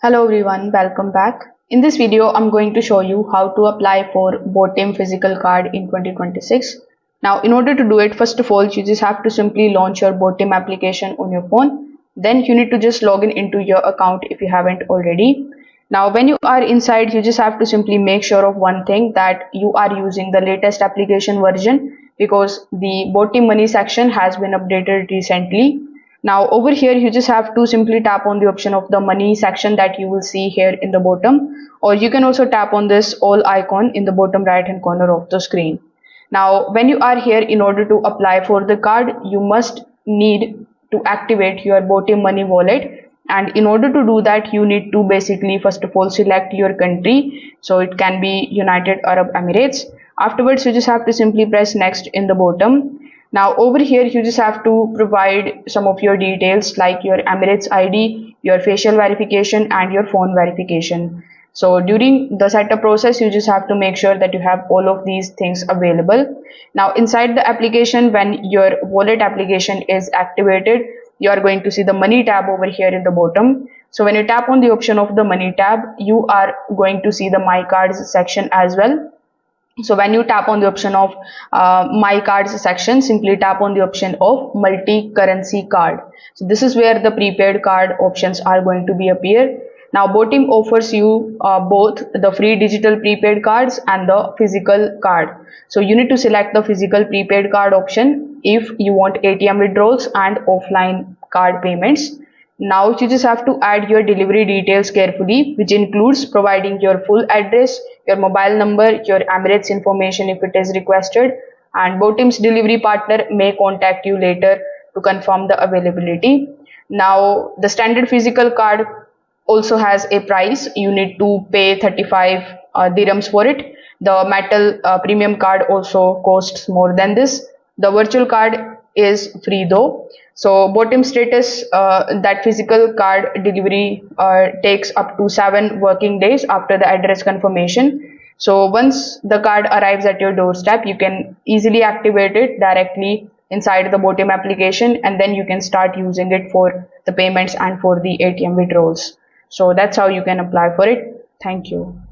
Hello everyone, welcome back. In this video, I'm going to show you how to apply for Botim physical card in 2026. Now, in order to do it, first of all, you just have to simply launch your Botim application on your phone. Then you need to just log in into your account if you haven't already. Now, when you are inside, you just have to simply make sure of one thing, that you are using the latest application version, because the Botim money section has been updated recently. Now over here you just have to simply tap on the option of the money section that you will see here in the bottom, or you can also tap on this all icon in the bottom right hand corner of the screen. Now when you are here, in order to apply for the card, you must need to activate your Botim money wallet, and in order to do that you need to basically first of all select your country. So it can be United Arab Emirates. Afterwards you just have to simply press next in the bottom. Now over here you just have to provide some of your details like your Emirates ID, your facial verification and your phone verification. So during the setup process you just have to make sure that you have all of these things available. Now inside the application, when your wallet application is activated, you are going to see the money tab over here in the bottom. So when you tap on the option of the money tab, you are going to see the my cards section as well. So when you tap on the option of my cards section, simply tap on the option of multi-currency card. So this is where the prepaid card options are going to be appear. Now Botim offers you both the free digital prepaid cards and the physical card. So you need to select the physical prepaid card option if you want ATM withdrawals and offline card payments. Now you just have to add your delivery details carefully, which includes providing your full address, your mobile number, your Emirates information if it is requested, and Botim's delivery partner may contact you later to confirm the availability. Now the standard physical card also has a price. You need to pay 35 dirhams for it. The metal premium card also costs more than this. The virtual card is free though. So Botim status, that physical card delivery takes up to 7 working days after the address confirmation. So once the card arrives at your doorstep, you can easily activate it directly inside the Botim application, and then you can start using it for the payments and for the ATM withdrawals. So that's how you can apply for it. Thank you.